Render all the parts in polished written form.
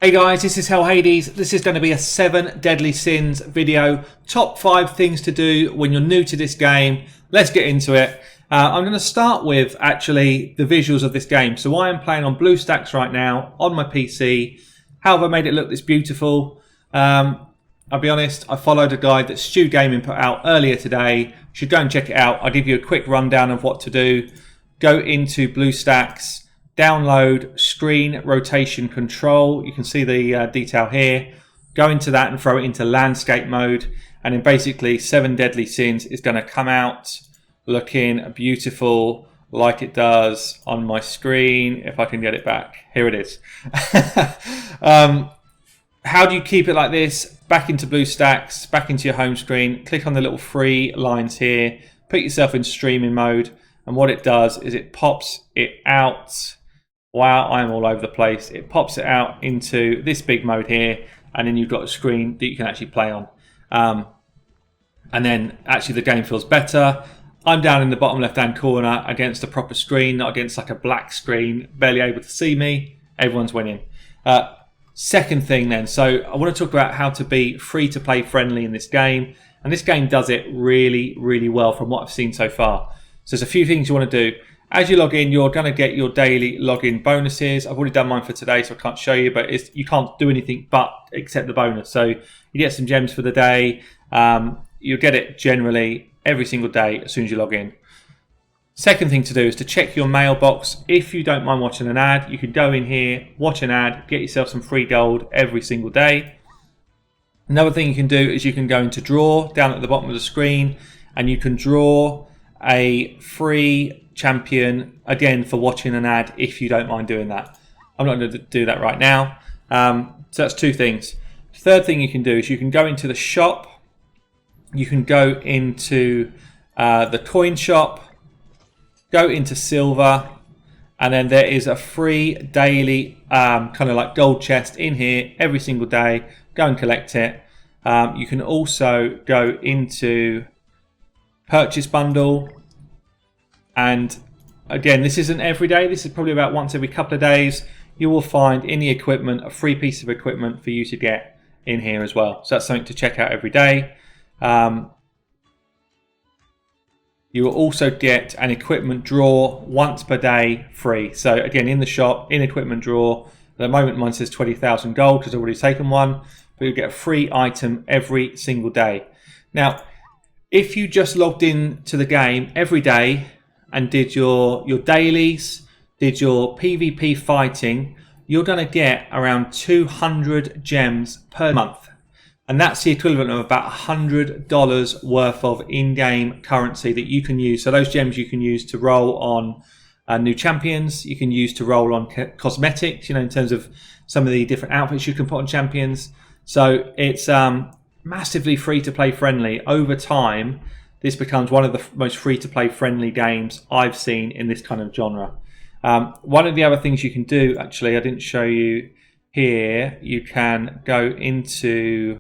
Hey guys, this is Hell Hades. This is going to be a 7 Deadly Sins video. Top 5 things to do when you're new to this game. Let's get into it. I'm going to start with actually the visuals of this game. So I am playing on BlueStacks right now on my PC. How have I made it look this beautiful? I'll be honest, I followed a guide that Stu Gaming put out earlier today. You should go and check it out. I'll give you a quick rundown of what to do. Go into BlueStacks. Download screen rotation control. You can see the detail here. Go into that and throw it into landscape mode, and then basically 7 Deadly Sins is going to come out looking beautiful like it does on my screen. If I can get it back, here it is. How do you keep it like this? Back into BlueStacks, back into your home screen, click on the little 3 lines here, put yourself in streaming mode, and what it does is it pops it out. Wow, I'm all over the place. It pops it out into this big mode here, and then you've got a screen that you can actually play on. And then actually the game feels better. I'm down in the bottom left-hand corner against a proper screen, not against like a black screen, barely able to see me. Everyone's winning. Second thing then, so I want to talk about how to be free-to-play friendly in this game. And this game does it really, really well from what I've seen so far. So there's a few things you want to do. As you log in, you're going to get your daily login bonuses. I've already done mine for today, so I can't show you, but you can't do anything but accept the bonus. So you get some gems for the day. You'll get it generally every single day as soon as you log in. Second thing to do is to check your mailbox. If you don't mind watching an ad, you can go in here, watch an ad, get yourself some free gold every single day. Another thing you can do is you can go into draw down at the bottom of the screen, and you can draw a free champion again for watching an ad if you don't mind doing that. I'm not going to do that right now. So that's 2 things. Third thing you can do is you can go into the shop. You can go into the coin shop, go into silver, and then there is a free daily kind of like gold chest in here every single day. Go and collect it. You can also go into purchase bundle. And again, this isn't every day. This is probably about once every couple of days. You will find in the equipment a free piece of equipment for you to get in here as well. So that's something to check out every day. You will also get an equipment draw once per day free. So again, in the shop, in equipment draw, at the moment mine says 20,000 gold because I've already taken one, but you get a free item every single day. Now, if you just logged in to the game every day and did your dailies, did your PvP fighting, you're going to get around 200 gems per month. And that's the equivalent of about $100 worth of in-game currency that you can use. So those gems you can use to roll on new champions. You can use to roll on cosmetics, in terms of some of the different outfits you can put on champions. So it's massively free-to-play friendly. Over time, this becomes one of the most free-to-play friendly games I've seen in this kind of genre. One of the other things you can do, actually, I didn't show you here. You can go into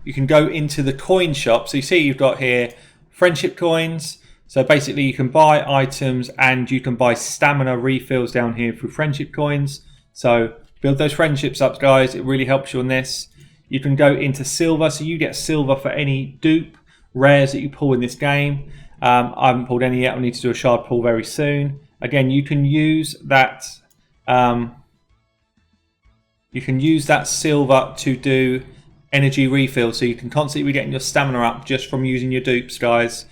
the coin shop. So you see you've got here friendship coins. So basically you can buy items and you can buy stamina refills down here through friendship coins. So build those friendships up, guys. It really helps you on this. You can go into silver. So you get silver for any dupe rares that you pull in this game. I haven't pulled any yet. I need to do a shard pull very soon. Again, you can use that silver to do energy refills, so you can constantly be getting your stamina up just from using your dupes, guys.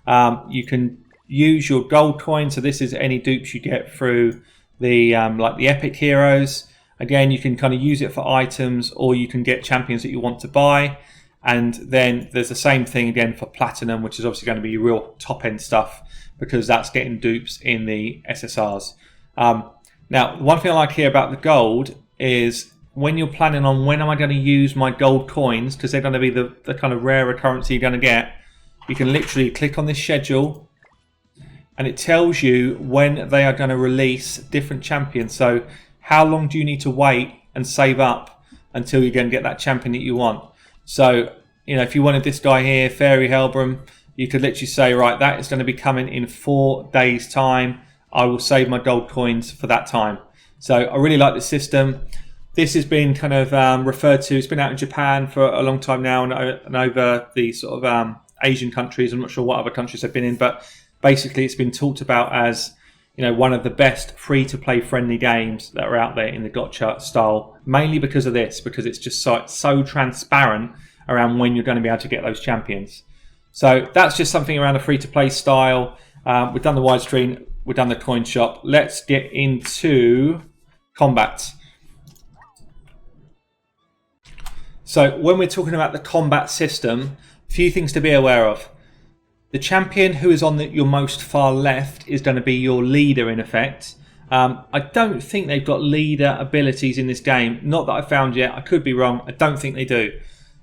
You can use your gold coin. So this is any dupes you get through the like the epic heroes. Again, you can kind of use it for items, or you can get champions that you want to buy. And then there's the same thing again for platinum, which is obviously going to be real top end stuff because that's getting dupes in the SSRs. Now, one thing I like here about the gold is when you're planning on when am I going to use my gold coins, because they're going to be the kind of rarer currency you're going to get, you can literally click on this schedule and it tells you when they are going to release different champions. So how long do you need to wait and save up until you're going to get that champion that you want? So, if you wanted this guy here, Fairy Helbram, you could literally say, right, that is going to be coming in 4 days' time. I will save my gold coins for that time. So I really like this system. This has been kind of referred to, it's been out in Japan for a long time now, and over the sort of Asian countries. I'm not sure what other countries they've been in, but basically it's been talked about as, you know, one of the best free-to-play friendly games that are out there in the Gacha style, mainly because of this, because it's just so transparent around when you're going to be able to get those champions. So that's just something around the free-to-play style. We've done the widescreen, we've done the coin shop. Let's get into combat. So when we're talking about the combat system, a few things to be aware of. The champion who is on your most far left is going to be your leader in effect. I don't think they've got leader abilities in this game. Not that I found yet. I could be wrong. I don't think they do.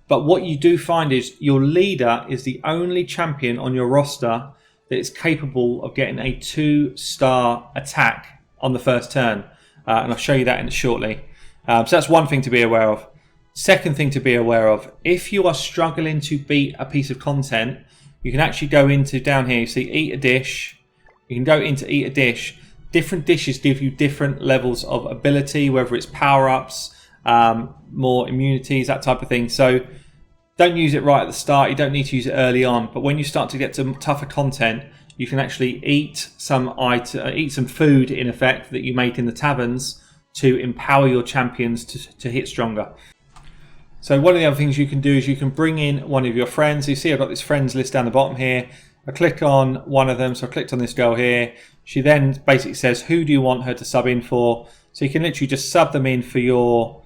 But what you do find is your leader is the only champion on your roster that is capable of getting a 2-star attack on the first turn. And I'll show you that shortly. So that's one thing to be aware of. Second thing to be aware of, if you are struggling to beat a piece of content, you can actually go into down here, you see eat a dish. You can go into eat a dish. Different dishes give you different levels of ability, whether it's power-ups, more immunities, that type of thing. So don't use it right at the start. You don't need to use it early on. But when you start to get to tougher content, you can actually eat some food, in effect, that you make in the taverns to empower your champions to hit stronger. So one of the other things you can do is you can bring in one of your friends. You see I've got this friends list down the bottom here. I click on one of them. So I clicked on this girl here. She then basically says, who do you want her to sub in for? So you can literally just sub them in for your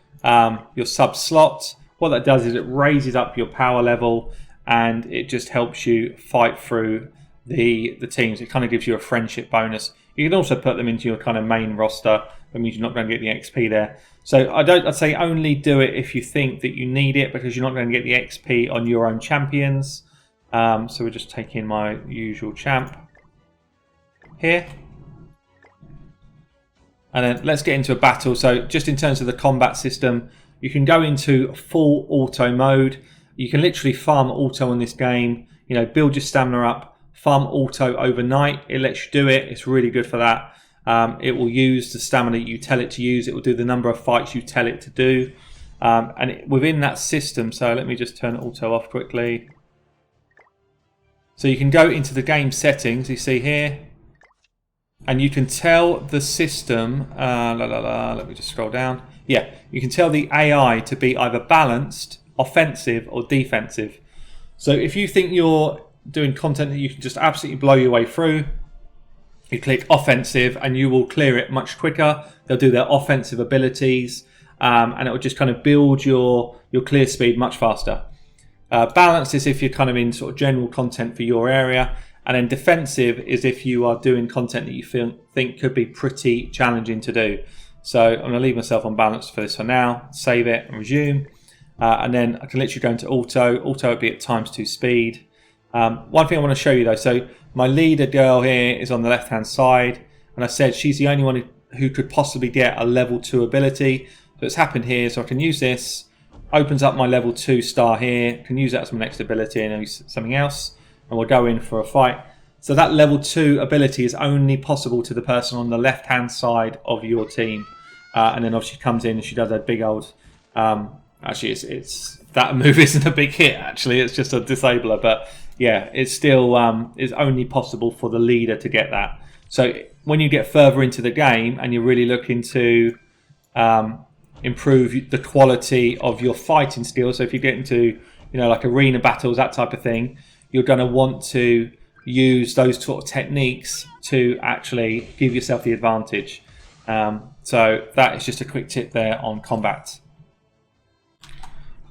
sub slot. What that does is it raises up your power level and it just helps you fight through the teams. It kind of gives you a friendship bonus. You can also put them into your kind of main roster. That means you're not going to get the XP there. So I'd say only do it if you think that you need it, because you're not going to get the XP on your own champions. So we're just taking my usual champ here. And then let's get into a battle. So just in terms of the combat system, you can go into full auto mode. You can literally farm auto in this game. You know, build your stamina up, farm auto overnight. It lets you do it. It's really good for that. It will use the stamina you tell it to use. It will do the number of fights you tell it to do. Within that system, so let me just turn auto off quickly. So you can go into the game settings, you see here, and you can tell the system, let me just scroll down. Yeah, you can tell the AI to be either balanced, offensive, or defensive. So if you think you're doing content that you can just absolutely blow your way through, you click offensive and you will clear it much quicker. They'll do their offensive abilities and it will just kind of build your clear speed much faster. Balanced is if you're kind of in sort of general content for your area, and then defensive is if you are doing content that you think could be pretty challenging to do. So I'm going to leave myself on balance for this for now, save it and resume. And then I can literally go into auto. Auto would be at ×2 speed. One thing I want to show you though, so my leader girl here is on the left hand side, and I said she's the only one who could possibly get a level 2 ability. So it's happened here, so I can use this, opens up my level 2 star here, can use that as my next ability and use something else, and we'll go in for a fight. So that level 2 ability is only possible to the person on the left hand side of your team. And then obviously comes in and she does a big old, actually it's that move isn't a big hit actually, it's just a disabler, but yeah, it's still is only possible for the leader to get that. So when you get further into the game and you're really looking to improve the quality of your fighting skills, so if you get into, you know, like arena battles, that type of thing, you're going to want to use those sort of techniques to actually give yourself the advantage. So that is just a quick tip there on combat.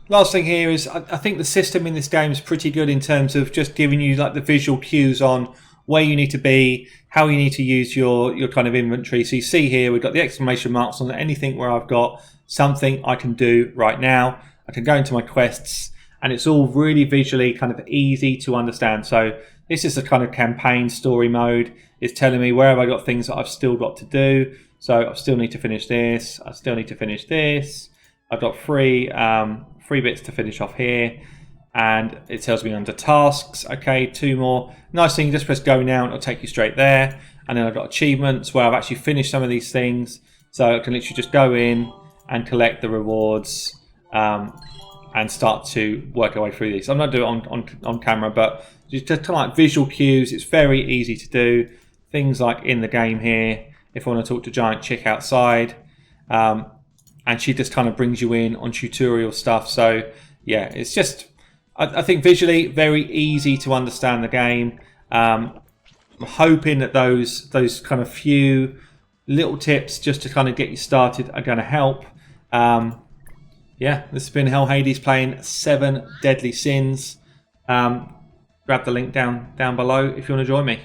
Last thing here is I think the system in this game is pretty good in terms of just giving you like the visual cues on where you need to be, how you need to use your kind of inventory. So you see here we've got the exclamation marks on anything where I've got something I can do right now. I can go into my quests and it's all really visually kind of easy to understand. So this is the kind of campaign story mode. It's telling me where have I got things that I've still got to do. So I still need to finish this. I still need to finish this. I've got three bits to finish off here, and it tells me under tasks. Okay, 2 more. Nice thing, you just press go now and it'll take you straight there. And then I've got achievements where I've actually finished some of these things, so I can literally just go in and collect the rewards and start to work our way through these. I'm not doing it on camera, but just kind of like visual cues. It's very easy to do. Things like in the game here, if I want to talk to Giant Chick outside, and she just kind of brings you in on tutorial stuff. So yeah, it's just, I think visually very easy to understand the game. I'm hoping that those kind of few little tips just to kind of get you started are going to help. Yeah, this has been Hell Hades playing 7 Deadly Sins. Grab the link down below if you want to join me.